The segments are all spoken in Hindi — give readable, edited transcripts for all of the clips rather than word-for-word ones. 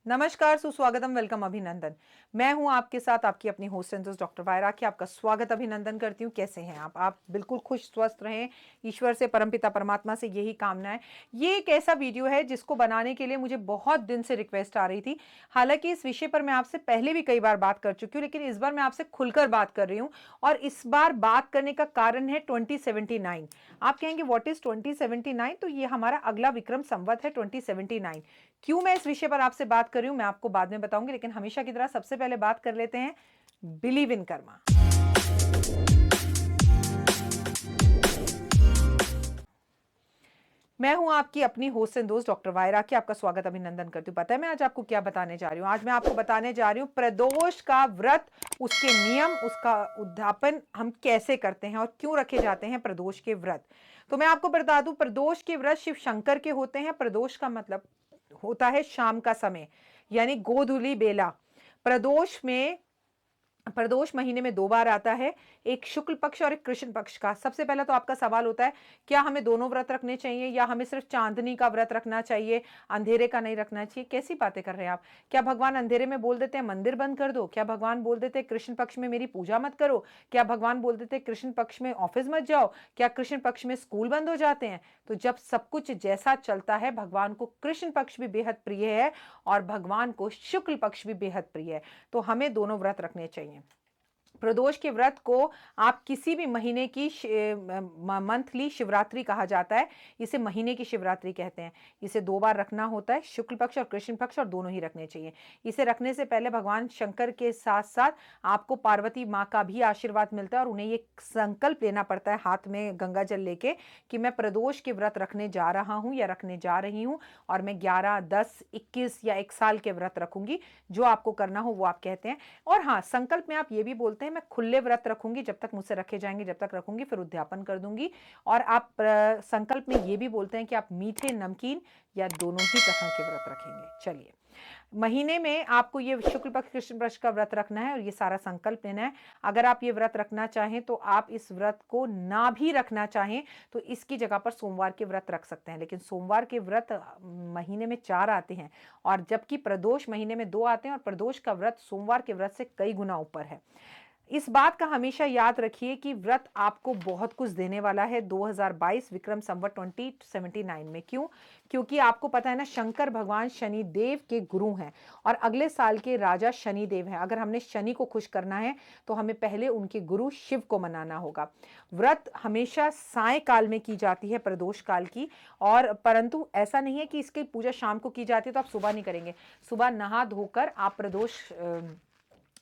नमस्कार, सुस्वागतम, वेलकम, अभिनंदन। मैं हूं आपके साथ आपकी अपनी होस्ट एंड डॉक्टर वायरा की आपका स्वागत अभिनंदन करती हूं। कैसे हैं आप बिल्कुल खुश स्वस्थ रहें। ईश्वर से, परमपिता परमात्मा से यही कामना है। ये एक ऐसा वीडियो है जिसको बनाने के लिए मुझे बहुत दिन से रिक्वेस्ट आ रही थी। हालांकि इस विषय पर मैं आपसे पहले भी कई बार बात कर चुकी हूँ, लेकिन इस बार मैं आपसे खुलकर बात कर रही हूँ। और इस बार बात करने का कारण है 2079। आप कहेंगे व्हाट इज 2079? तो ये हमारा अगला विक्रम संवत है 2079। क्यों मैं इस विषय पर आपसे बात कर रही हूं मैं आपको बाद में बताऊंगी, लेकिन हमेशा की तरह सबसे पहले बात कर लेते हैं बिलीव इन कर्मा। मैं हूं आपकी अपनी होस्ट एंड दोस्त डॉक्टर वायरा की आपका स्वागत अभिनंदन करती हूं। पता है मैं आज आपको क्या बताने जा रही हूं? आज मैं आपको बताने जा रही हूं प्रदोष का व्रत, उसके नियम, उसका उद्यापन हम कैसे करते हैं और क्यों रखे जाते हैं प्रदोष के व्रत। तो मैं आपको बता दूं, प्रदोष के व्रत शिव शंकर के होते हैं। प्रदोष का मतलब होता है शाम का समय, यानी गोधूली बेला। प्रदोष में प्रदोष महीने में 2 बार आता है, एक शुक्ल पक्ष और एक कृष्ण पक्ष का। सबसे पहला तो आपका सवाल होता है, क्या हमें दोनों व्रत रखने चाहिए या हमें सिर्फ चांदनी का व्रत रखना चाहिए, अंधेरे का नहीं रखना चाहिए? कैसी बातें कर रहे हैं आप? क्या भगवान अंधेरे में बोल देते हैं मंदिर बंद कर दो? क्या भगवान बोल देते हैं कृष्ण पक्ष में मेरी पूजा मत करो? क्या भगवान बोल देते हैं कृष्ण पक्ष में ऑफिस मत जाओ? क्या कृष्ण पक्ष में स्कूल बंद हो जाते हैं? तो जब सब कुछ जैसा चलता है, भगवान को कृष्ण पक्ष भी बेहद प्रिय है और भगवान को शुक्ल पक्ष भी बेहद प्रिय है, तो हमें दोनों व्रत रखने चाहिए। प्रदोष के व्रत को आप किसी भी महीने की मंथली शिवरात्रि कहा जाता है। इसे महीने की शिवरात्रि कहते हैं। इसे 2 बार रखना होता है, शुक्ल पक्ष और कृष्ण पक्ष, और दोनों ही रखने चाहिए। इसे रखने से पहले भगवान शंकर के साथ साथ आपको पार्वती माँ का भी आशीर्वाद मिलता है और उन्हें ये संकल्प लेना पड़ता है हाथ में गंगा जल लेके कि मैं प्रदोष के व्रत रखने जा रहा हूँ या रखने जा रही हूँ, और मैं 11, 10, 21 या 1 साल के व्रत रखूंगी। जो आपको करना हो वो आप कहते हैं। और हाँ, संकल्प में आप ये भी बोलते हैं मैं खुले व्रत रखूंगी, जब तक मुझसे रखे जाएंगे जब तक रखूंगी, फिर उद्यापन कर दूंगी। और आप संकल्प में ये भी बोलते हैं कि आप मीठे, नमकीन या दोनों ही तरह के व्रत रखेंगे। चलिए, महीने में आपको ये शुक्ल पक्ष कृष्ण पक्ष का व्रत रखना है और ये सारा संकल्प लेना है। अगर आप ये व्रत रखना चाहें तो आप इस व्रत को ना भी रखना चाहें तो इसकी जगह पर सोमवार के व्रत रख सकते हैं, लेकिन सोमवार के व्रत महीने में 4 आते हैं और जबकि प्रदोष महीने में 2 आते हैं, और प्रदोष का व्रत सोमवार के व्रत से कई गुना ऊपर है। इस बात का हमेशा याद रखिए कि व्रत आपको बहुत कुछ देने वाला है 2022 विक्रम संवत 2079 में। क्यों? क्योंकि आपको पता है ना, शंकर भगवान शनि देव के गुरु हैं और अगले साल के राजा शनि देव हैं। अगर हमने शनि को खुश करना है तो हमें पहले उनके गुरु शिव को मनाना होगा। व्रत हमेशा सायंकाल में की जाती है प्रदोष काल की, और परंतु ऐसा नहीं है कि इसकी पूजा शाम को की जाती है तो आप सुबह नहीं करेंगे। सुबह नहा धोकर आप प्रदोष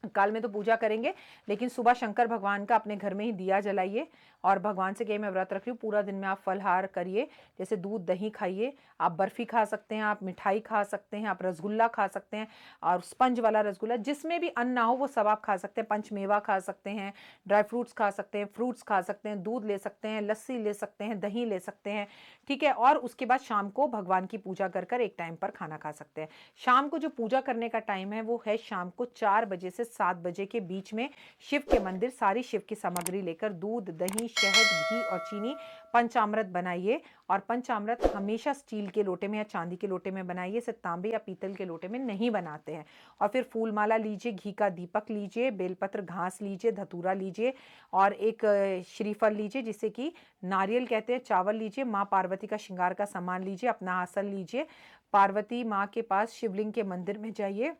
काल में तो पूजा करेंगे, लेकिन सुबह शंकर भगवान का अपने घर में ही दिया जलाइए और भगवान से कहिए मैं व्रत रख रही हूँ। पूरा दिन में आप फलहार करिए, जैसे दूध दही खाइए, आप बर्फी खा सकते हैं, आप मिठाई खा सकते हैं, आप रसगुल्ला खा सकते हैं, और स्पंज वाला रसगुल्ला, जिसमें भी अन्न ना हो वो सब आप खा सकते हैं। पंचमेवा खा सकते हैं, ड्राई फ्रूट्स खा सकते हैं, फ्रूट्स खा सकते हैं, दूध ले सकते हैं, लस्सी ले सकते हैं, दही ले सकते हैं, ठीक है। और उसके बाद शाम को भगवान की पूजा कर कर एक टाइम पर खाना खा सकते हैं। शाम को जो पूजा करने का टाइम है वो है शाम को 4 बजे से 7 बजे के बीच में। शिव के मंदिर सारी शिव की सामग्री लेकर दूध, दही, शहद, घी और चीनी, पंचामृत बनाइए। और पंचामृत हमेशा स्टील के लोटे में या चांदी के लोटे में बनाइए, इसे तांबे या पीतल के लोटे में नहीं बनाते हैं। और फिर फूल माला लीजिए, घी का दीपक लीजिए, बेलपत्र घास लीजिए, धतूरा लीजिए और एक श्रीफल लीजिए जिसे कि नारियल कहते हैं, चावल लीजिए, माँ पार्वती का श्रृंगार का सामान लीजिए, अपना आसन लीजिए, पार्वती माँ के पास शिवलिंग के मंदिर में जाइए,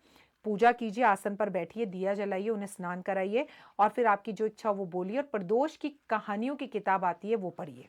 पूजा कीजिए, आसन पर बैठिए, दिया जलाइए, उन्हें स्नान कराइए और फिर आपकी जो इच्छा वो बोलिए। और प्रदोष की कहानियों की किताब आती है वो पढ़िए।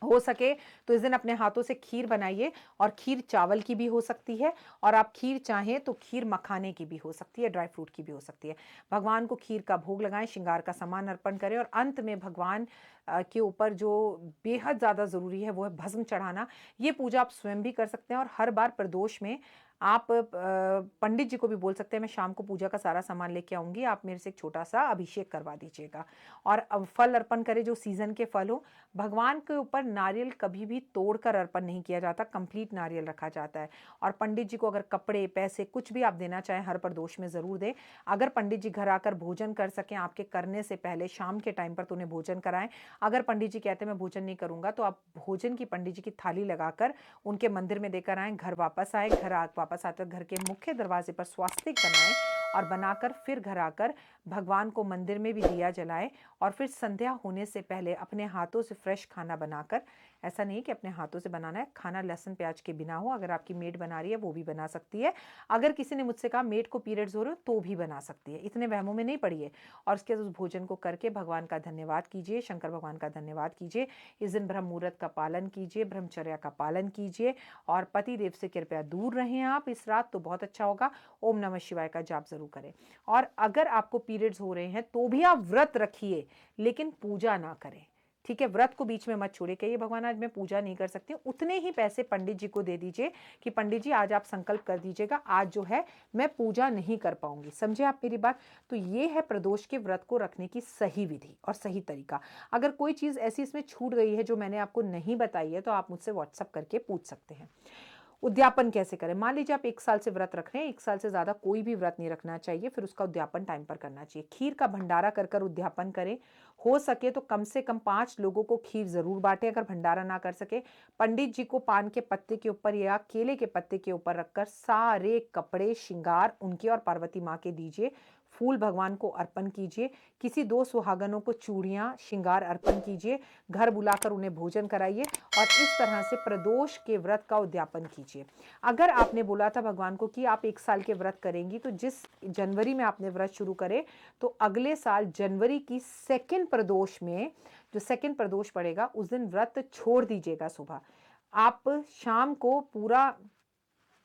हो सके तो इस दिन अपने हाथों से खीर बनाइए, और खीर चावल की भी हो सकती है, और आप खीर चाहें तो खीर मखाने की भी हो सकती है, ड्राई फ्रूट की भी हो सकती है। भगवान को खीर का भोग लगाएं, श्रृंगार का सामान अर्पण करें, और अंत में भगवान के ऊपर जो बेहद ज़्यादा ज़रूरी है वो है भस्म चढ़ाना। ये पूजा आप स्वयं भी कर सकते हैं, और हर बार प्रदोष में आप पंडित जी को भी बोल सकते हैं मैं शाम को पूजा का सारा सामान लेके आऊँगी, आप मेरे से एक छोटा सा अभिषेक करवा दीजिएगा। और फल अर्पण करें जो सीजन के फल हो। भगवान के ऊपर नारियल कभी भी तोड़कर अर्पण नहीं किया जाता, कंप्लीट नारियल रखा जाता है। और पंडित जी को अगर कपड़े, पैसे कुछ भी आप देना चाहें हर प्रदोष में ज़रूर दें। अगर पंडित जी घर आकर भोजन कर सकें आपके करने से पहले शाम के टाइम पर तो उन्हें भोजन कराएं। अगर पंडित जी कहते हैं मैं भोजन नहीं करूंगा, तो आप भोजन की पंडित जी की थाली लगाकर उनके मंदिर में देकर आएँ, घर वापस आए, वापस आकर घर के मुख्य दरवाजे पर स्वास्तिक बनाएं और बनाकर फिर घर आकर भगवान को मंदिर में भी दिया जलाएं और फिर संध्या होने से पहले अपने हाथों से फ्रेश खाना बनाकर, ऐसा नहीं कि अपने हाथों से बनाना है, खाना लहसुन प्याज के बिना हो, अगर आपकी मेड बना रही है वो भी बना सकती है। अगर किसी ने मुझसे कहा मेड को पीरियड्स हो रहे हो तो भी बना सकती है, इतने वहमों में नहीं पड़िए। और उसके बाद उस भोजन को करके भगवान का धन्यवाद कीजिए, शंकर भगवान का धन्यवाद कीजिए। इस दिन ब्रह्म मुहूर्त का पालन कीजिए, ब्रह्मचर्या का पालन कीजिए और पति देव से कृपया दूर रहें आप इस रात, तो बहुत अच्छा होगा। ओम नमः शिवाय का जाप जरूर करें। और अगर आपको पीरियड्स हो रहे हैं तो भी आप व्रत रखिए, लेकिन पूजा ना करें, ठीक है। व्रत को बीच में मत छोड़िए, कहिए भगवान आज मैं पूजा नहीं कर सकती हूँ, उतने ही पैसे पंडित जी को दे दीजिए कि पंडित जी आज आप संकल्प कर दीजिएगा आज जो है मैं पूजा नहीं कर पाऊंगी। समझे आप मेरी बात? तो ये है प्रदोष के व्रत को रखने की सही विधि और सही तरीका। अगर कोई चीज़ ऐसी इसमें छूट गई है जो मैंने आपको नहीं बताई है तो आप मुझसे व्हाट्सअप करके पूछ सकते हैं। उद्यापन कैसे करें? मान लीजिए आप 1 साल से व्रत रख रहे हैं, 1 साल से ज़्यादा कोई भी व्रत नहीं रखना चाहिए, फिर उसका उद्यापन टाइम पर करना चाहिए। खीर का भंडारा कर उद्यापन करें, हो सके तो कम से कम 5 लोगों को खीर जरूर बांटें। अगर भंडारा ना कर सके, पंडित जी को पान के पत्ते के ऊपर या केले के पत्ते के ऊपर रखकर सारे कपड़े श्रृंगार उनके और पार्वती माँ के दीजिए, फूल भगवान को अर्पण कीजिए, किसी 2 सुहागनों को चूड़ियाँ श्रृंगार अर्पण कीजिए, घर बुलाकर उन्हें भोजन कराइए और इस तरह से प्रदोष के व्रत का उद्यापन कीजिए। अगर आपने बोला था भगवान को कि आप 1 साल के व्रत करेंगी, तो जिस जनवरी में आपने व्रत शुरू करे तो अगले साल जनवरी की सेकेंड प्रदोष में, जो सेकेंड प्रदोष पड़ेगा उस दिन व्रत छोड़ दीजिएगा। सुबह आप शाम को पूरा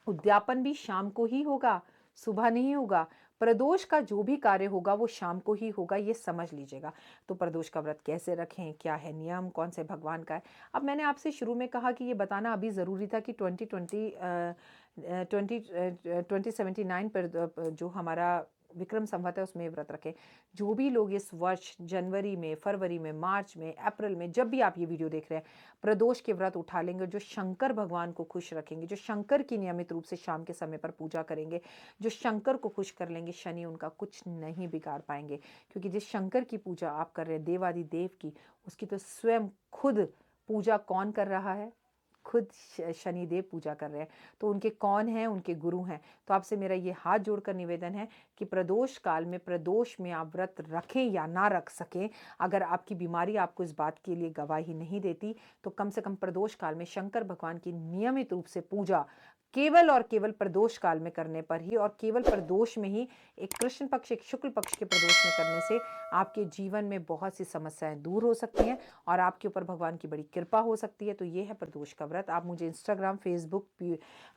उद्यापन भी शाम को ही होगा, सुबह नहीं होगा। प्रदोष का जो भी कार्य होगा वो शाम को ही होगा, ये समझ लीजिएगा। तो प्रदोष का व्रत कैसे रखें, क्या है नियम, कौन से भगवान का है। अब मैंने आपसे शुरू में कहा कि ये बताना अभी ज़रूरी था कि 2079 पर जो हमारा विक्रम संवत है उसमें व्रत रखें। जो भी लोग इस वर्ष जनवरी में, फरवरी में, मार्च में, अप्रैल में, जब भी आप ये वीडियो देख रहे हैं, प्रदोष के व्रत उठा लेंगे, जो शंकर भगवान को खुश रखेंगे, जो शंकर की नियमित रूप से शाम के समय पर पूजा करेंगे, जो शंकर को खुश कर लेंगे, शनि उनका कुछ नहीं बिगाड़ पाएंगे। क्योंकि जिस शंकर की पूजा आप कर रहे हैं, देवादिदेव की, उसकी तो स्वयं खुद पूजा कौन कर रहा है? खुद शनिदेव पूजा कर रहे हैं। तो उनके कौन हैं? उनके गुरु हैं। तो आपसे मेरा ये हाथ जोड़कर निवेदन है कि प्रदोष काल में, प्रदोष में आप व्रत रखें या ना रख सकें, अगर आपकी बीमारी आपको इस बात के लिए गवाही नहीं देती, तो कम से कम प्रदोष काल में शंकर भगवान की नियमित रूप से पूजा केवल और केवल प्रदोष काल में करने पर ही, और केवल प्रदोष में ही, एक कृष्ण पक्ष एक शुक्ल पक्ष के प्रदोष में करने से आपके जीवन में बहुत सी समस्याएं दूर हो सकती हैं और आपके ऊपर भगवान की बड़ी कृपा हो सकती है। तो ये है प्रदोष का व्रत। आप मुझे इंस्टाग्राम, फेसबुक,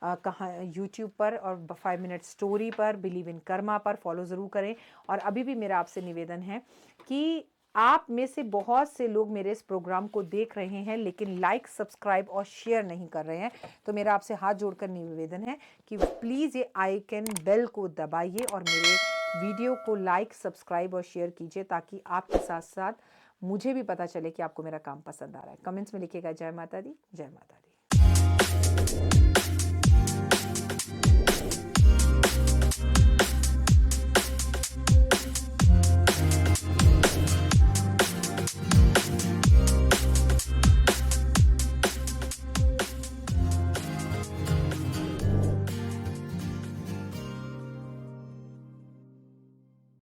कहाँ, यूट्यूब पर और 5 मिनट स्टोरी पर, बिलीव इन कर्मा पर फॉलो ज़रूर करें। और अभी भी मेरा आपसे निवेदन है कि आप में से बहुत से लोग मेरे इस प्रोग्राम को देख रहे हैं लेकिन लाइक, सब्सक्राइब और शेयर नहीं कर रहे हैं। तो मेरा आपसे हाथ जोड़कर निवेदन है कि प्लीज़ ये आइकन बेल को दबाइए और मेरे वीडियो को लाइक, सब्सक्राइब और शेयर कीजिए, ताकि आपके साथ साथ मुझे भी पता चले कि आपको मेरा काम पसंद आ रहा है। कमेंट्स में लिखिएगा जय माता दी, जय माता दी।